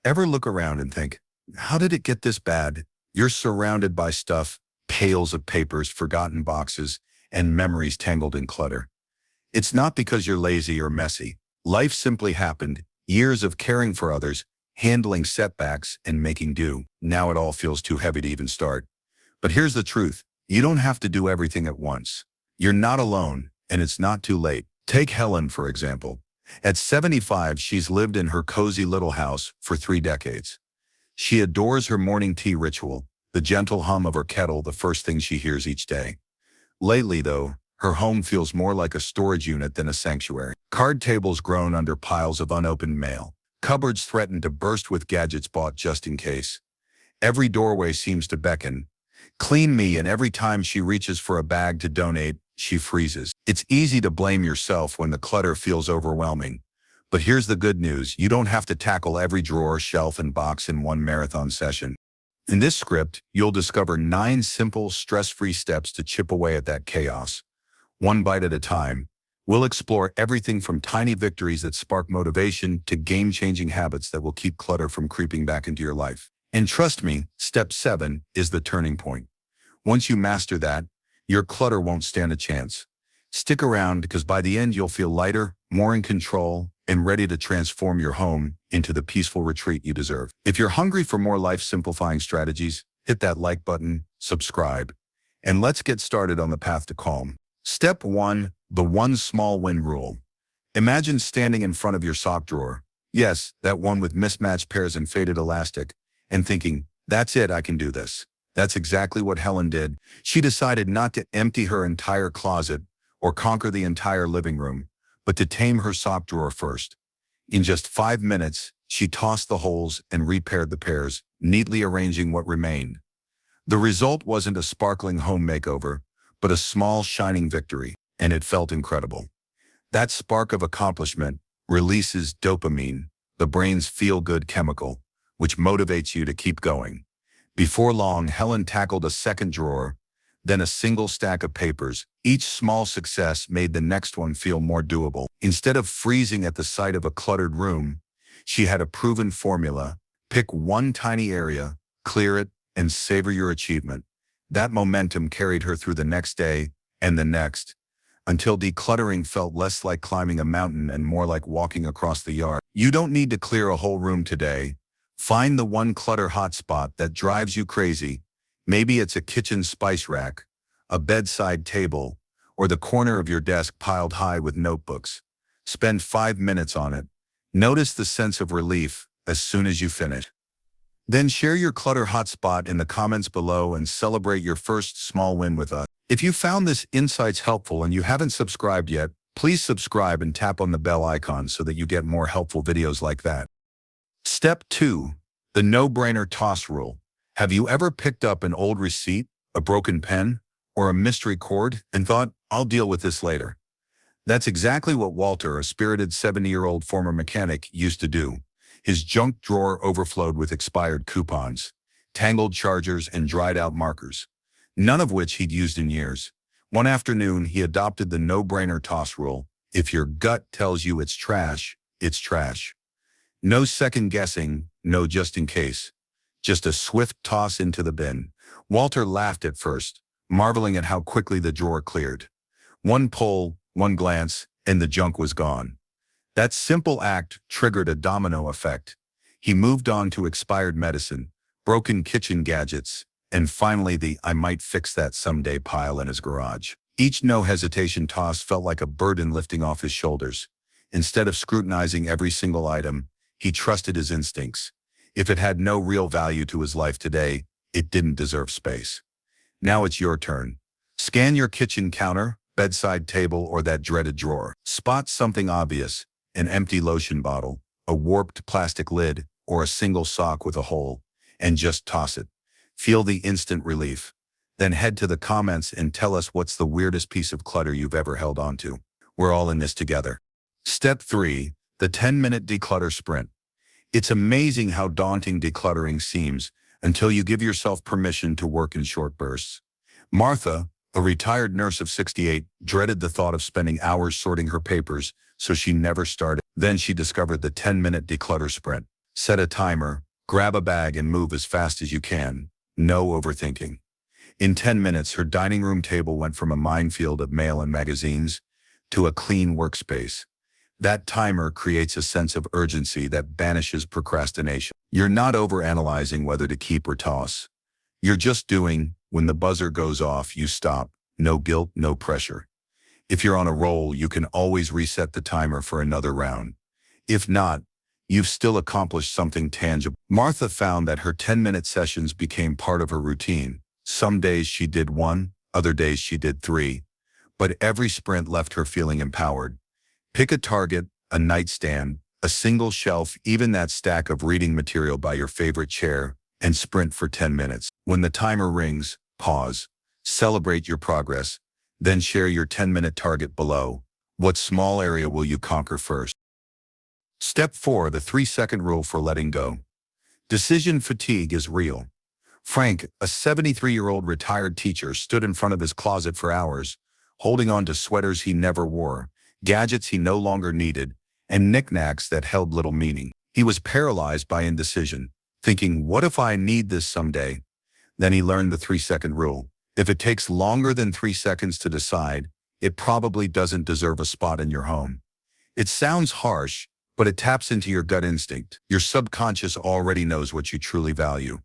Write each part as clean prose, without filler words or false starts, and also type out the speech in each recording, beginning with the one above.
Ever look around and think, how did it get this bad? You're surrounded by stuff, pails of papers, forgotten boxes, and memories tangled in clutter. It's not because you're lazy or messy. Life simply happened, years of caring for others, handling setbacks, and making do. Now it all feels too heavy to even start. But here's the truth. You don't have to do everything at once. You're not alone, and it's not too late. Take Helen, for example. At 75, she's lived in her cozy little house for 3 decades. She adores her morning tea ritual, the gentle hum of her kettle, the first thing she hears each day. Lately, though, her home feels more like a storage unit than a sanctuary. Card tables groan under piles of unopened mail. Cupboards threaten to burst with gadgets bought just in case. Every doorway seems to beckon. Clean me, and every time she reaches for a bag to donate, she freezes. It's easy to blame yourself when the clutter feels overwhelming. But here's the good news. You don't have to tackle every drawer, shelf, and box in one marathon session. In this script, you'll discover 9 simple, stress-free steps to chip away at that chaos. One bite at a time, we'll explore everything from tiny victories that spark motivation to game-changing habits that will keep clutter from creeping back into your life. And trust me, step 7 is the turning point. Once you master that, your clutter won't stand a chance. Stick around, because by the end you'll feel lighter, more in control, and ready to transform your home into the peaceful retreat you deserve. If you're hungry for more life-simplifying strategies, hit that like button, subscribe, and let's get started on the path to calm. Step 1, the one small win rule. Imagine standing in front of your sock drawer. Yes, that one with mismatched pairs and faded elastic, and thinking, that's it, I can do this. That's exactly what Helen did. She decided not to empty her entire closet or conquer the entire living room, but to tame her sock drawer first. In just 5 minutes, she tossed the holes and repaired the pairs, neatly arranging what remained. The result wasn't a sparkling home makeover, but a small, shining victory, and it felt incredible. That spark of accomplishment releases dopamine, the brain's feel-good chemical, which motivates you to keep going. Before long, Helen tackled a second drawer, then a single stack of papers. Each small success made the next one feel more doable. Instead of freezing at the sight of a cluttered room, she had a proven formula. Pick one tiny area, clear it, and savor your achievement. That momentum carried her through the next day and the next, until decluttering felt less like climbing a mountain and more like walking across the yard. You don't need to clear a whole room today. Find the one clutter hotspot that drives you crazy. Maybe it's a kitchen spice rack, a bedside table, or the corner of your desk piled high with notebooks. Spend 5 minutes on it. Notice the sense of relief as soon as you finish. Then share your clutter hotspot in the comments below and celebrate your first small win with us. If you found this insights helpful and you haven't subscribed yet, please subscribe and tap on the bell icon so that you get more helpful videos like that. Step 2, the no-brainer toss rule. Have you ever picked up an old receipt, a broken pen, or a mystery cord and thought, I'll deal with this later? That's exactly what Walter, a spirited 70-year-old former mechanic, used to do. His junk drawer overflowed with expired coupons, tangled chargers, and dried-out markers, none of which he'd used in years. One afternoon, he adopted the no-brainer toss rule. If your gut tells you it's trash, it's trash. No second guessing, no just in case. Just a swift toss into the bin. Walter laughed at first, marveling at how quickly the drawer cleared. One pull, one glance, and the junk was gone. That simple act triggered a domino effect. He moved on to expired medicine, broken kitchen gadgets, and finally the I might fix that someday pile in his garage. Each no-hesitation toss felt like a burden lifting off his shoulders. Instead of scrutinizing every single item, he trusted his instincts. If it had no real value to his life today, it didn't deserve space. Now it's your turn. Scan your kitchen counter, bedside table, or that dreaded drawer. Spot something obvious, an empty lotion bottle, a warped plastic lid, or a single sock with a hole, and just toss it. Feel the instant relief. Then head to the comments and tell us what's the weirdest piece of clutter you've ever held onto. We're all in this together. Step 3, the 10-minute declutter sprint. It's amazing how daunting decluttering seems until you give yourself permission to work in short bursts. Martha, a retired nurse of 68, dreaded the thought of spending hours sorting her papers, so she never started. Then she discovered the 10-minute declutter sprint. Set a timer, grab a bag and move as fast as you can. No overthinking. In 10 minutes, her dining room table went from a minefield of mail and magazines to a clean workspace. That timer creates a sense of urgency that banishes procrastination. You're not overanalyzing whether to keep or toss. You're just doing. When the buzzer goes off, you stop. No guilt, no pressure. If you're on a roll, you can always reset the timer for another round. If not, you've still accomplished something tangible. Martha found that her 10-minute sessions became part of her routine. Some days she did 1, other days she did 3. But every sprint left her feeling empowered. Pick a target, a nightstand, a single shelf, even that stack of reading material by your favorite chair, and sprint for 10 minutes. When the timer rings, pause, celebrate your progress, then share your 10-minute target below. What small area will you conquer first? Step 4, the 3-second rule for letting go. Decision fatigue is real. Frank, a 73-year-old retired teacher, stood in front of his closet for hours, holding on to sweaters he never wore, gadgets he no longer needed, and knickknacks that held little meaning. He was paralyzed by indecision, thinking, what if I need this someday? Then he learned the 3-second rule. If it takes longer than 3 seconds to decide, it probably doesn't deserve a spot in your home. It sounds harsh, but it taps into your gut instinct. Your subconscious already knows what you truly value.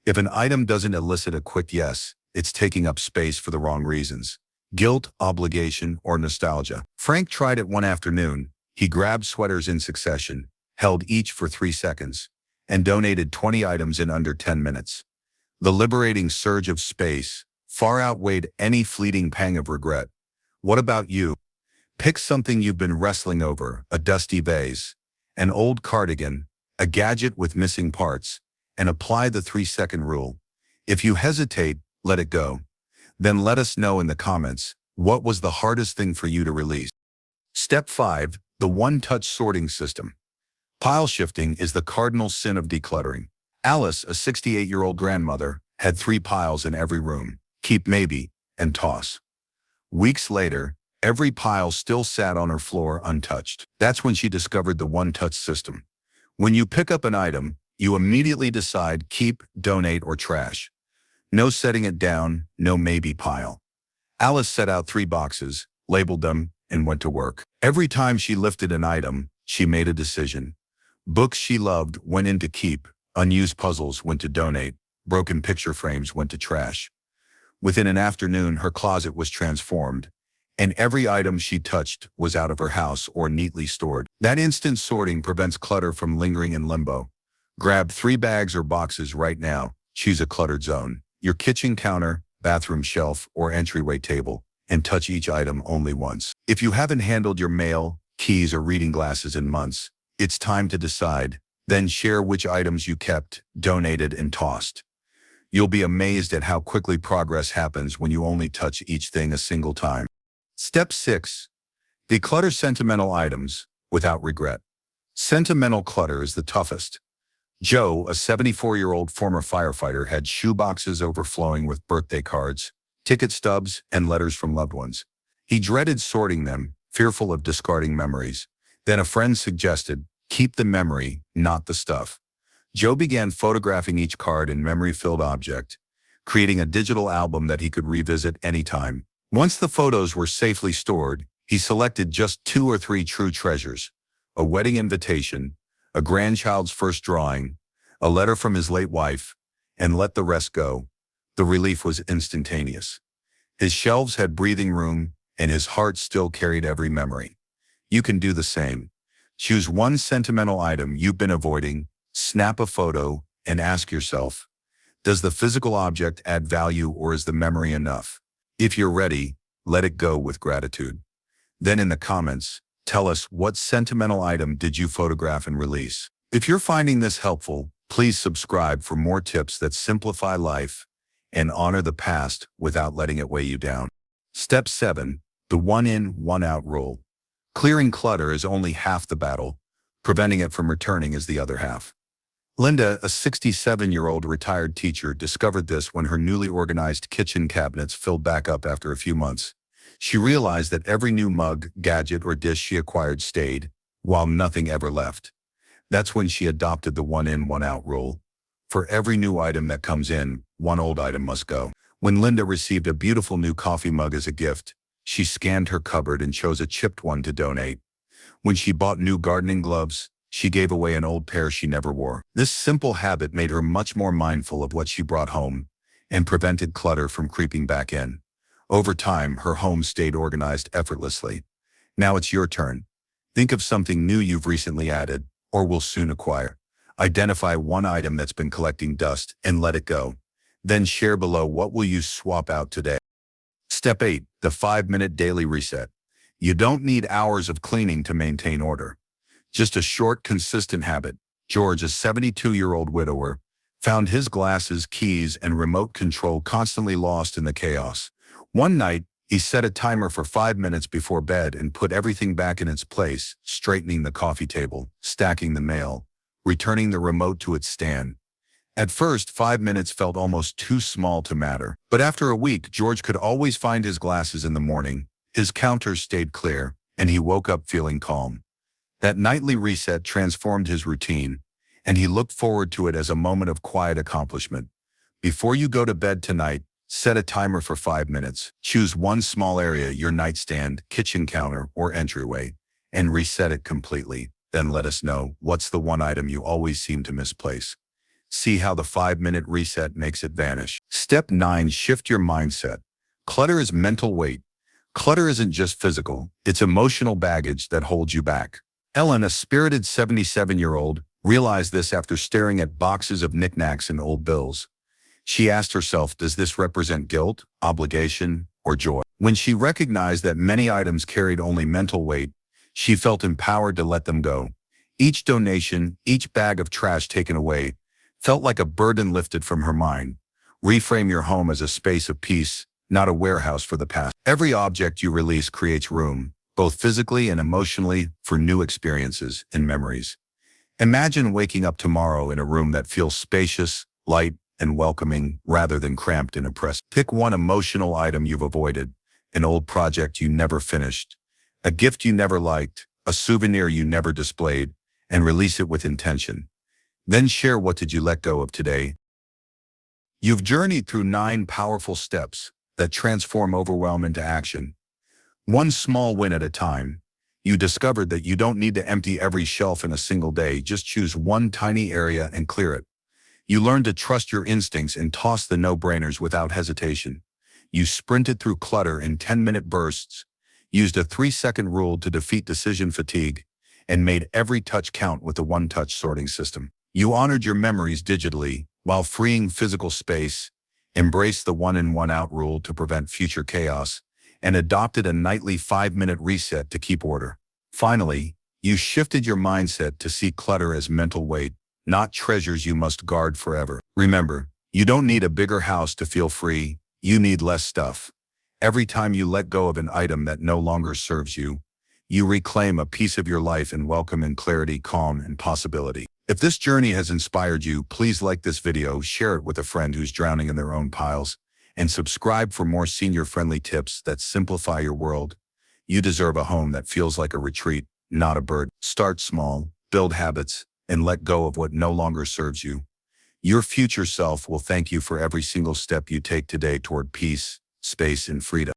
If an item doesn't elicit a quick yes, it's taking up space for the wrong reasons. Guilt, obligation, or nostalgia. Frank tried it one afternoon. He grabbed sweaters in succession, held each for 3 seconds, and donated 20 items in under 10 minutes. The liberating surge of space far outweighed any fleeting pang of regret. What about you? Pick something you've been wrestling over, a dusty vase, an old cardigan, a gadget with missing parts, and apply the 3-second rule. If you hesitate, let it go. Then let us know in the comments, what was the hardest thing for you to release? Step 5, the one-touch sorting system. Pile shifting is the cardinal sin of decluttering. Alice, a 68-year-old grandmother, had 3 piles in every room: keep, maybe, and toss. Weeks later, every pile still sat on her floor untouched. That's when she discovered the one-touch system. When you pick up an item, you immediately decide keep, donate, or trash. No setting it down, no maybe pile. Alice set out 3 boxes, labeled them, and went to work. Every time she lifted an item, she made a decision. Books she loved went into keep, unused puzzles went to donate, broken picture frames went to trash. Within an afternoon, her closet was transformed, and every item she touched was out of her house or neatly stored. That instant sorting prevents clutter from lingering in limbo. Grab 3 bags or boxes right now. Choose a cluttered zone, your kitchen counter, bathroom shelf, or entryway table, and touch each item only once. If you haven't handled your mail, keys, or reading glasses in months, it's time to decide. Then share which items you kept, donated, and tossed. You'll be amazed at how quickly progress happens when you only touch each thing a single time. Step 6. Declutter sentimental items without regret. Sentimental clutter is the toughest. Joe, a 74-year-old former firefighter, had shoeboxes overflowing with birthday cards, ticket stubs, and letters from loved ones. He dreaded sorting them, fearful of discarding memories. Then a friend suggested, keep the memory, not the stuff. Joe began photographing each card and memory-filled object, creating a digital album that he could revisit anytime. Once the photos were safely stored, he selected just 2 or 3 true treasures: a wedding invitation, a grandchild's first drawing, a letter from his late wife, and let the rest go. The relief was instantaneous. His shelves had breathing room, and his heart still carried every memory. You can do the same. Choose one sentimental item you've been avoiding, snap a photo, and ask yourself, does the physical object add value or is the memory enough? If you're ready, let it go with gratitude. Then in the comments, tell us, what sentimental item did you photograph and release? If you're finding this helpful, please subscribe for more tips that simplify life and honor the past without letting it weigh you down. Step 7. The one in, one out rule. Clearing clutter is only half the battle. Preventing it from returning is the other half. Linda, a 67-year-old retired teacher, discovered this when her newly organized kitchen cabinets filled back up after a few months. She realized that every new mug, gadget, or dish she acquired stayed, while nothing ever left. That's when she adopted the one in, one out rule. For every new item that comes in, one old item must go. When Linda received a beautiful new coffee mug as a gift, she scanned her cupboard and chose a chipped one to donate. When she bought new gardening gloves, she gave away an old pair she never wore. This simple habit made her much more mindful of what she brought home and prevented clutter from creeping back in. Over time, her home stayed organized effortlessly. Now it's your turn. Think of something new you've recently added or will soon acquire. Identify one item that's been collecting dust and let it go. Then share below what will you swap out today. Step 8. The 5-minute daily reset. You don't need hours of cleaning to maintain order. Just a short, consistent habit. George, a 72-year-old widower, found his glasses, keys, and remote control constantly lost in the chaos. One night, he set a timer for 5 minutes before bed and put everything back in its place, straightening the coffee table, stacking the mail, returning the remote to its stand. At first, 5 minutes felt almost too small to matter. But after a week, George could always find his glasses in the morning. His counter stayed clear, and he woke up feeling calm. That nightly reset transformed his routine, and he looked forward to it as a moment of quiet accomplishment. Before you go to bed tonight, set a timer for 5 minutes. Choose one small area, your nightstand, kitchen counter, or entryway, and reset it completely. Then let us know what's the one item you always seem to misplace. See how the 5-minute reset makes it vanish. Step 9. Shift your mindset. Clutter is mental weight. Clutter isn't just physical, it's emotional baggage that holds you back. Ellen, a spirited 77-year-old, realized this after staring at boxes of knickknacks and old bills. She asked herself, does this represent guilt, obligation, or joy? When she recognized that many items carried only mental weight, she felt empowered to let them go. Each donation, each bag of trash taken away, felt like a burden lifted from her mind. Reframe your home as a space of peace, not a warehouse for the past. Every object you release creates room, both physically and emotionally, for new experiences and memories. Imagine waking up tomorrow in a room that feels spacious, light, and welcoming rather than cramped and oppressive. Pick one emotional item you've avoided, an old project you never finished, a gift you never liked, a souvenir you never displayed, and release it with intention. Then share what did you let go of today. You've journeyed through 9 powerful steps that transform overwhelm into action. One small win at a time. You discovered that you don't need to empty every shelf in a single day, just choose one tiny area and clear it. You learned to trust your instincts and toss the no-brainers without hesitation. You sprinted through clutter in 10-minute bursts, used a 3-second rule to defeat decision fatigue, and made every touch count with the one-touch sorting system. You honored your memories digitally while freeing physical space, embraced the one-in, one-out rule to prevent future chaos, and adopted a nightly 5-minute reset to keep order. Finally, you shifted your mindset to see clutter as mental weight, not treasures you must guard forever. Remember, you don't need a bigger house to feel free, you need less stuff. Every time you let go of an item that no longer serves you, you reclaim a piece of your life and welcome in clarity, calm, and possibility. If this journey has inspired you, please like this video, share it with a friend who's drowning in their own piles, and subscribe for more senior-friendly tips that simplify your world. You deserve a home that feels like a retreat, not a burden. Start small, build habits, and let go of what no longer serves you. Your future self will thank you for every single step you take today toward peace, space, and freedom.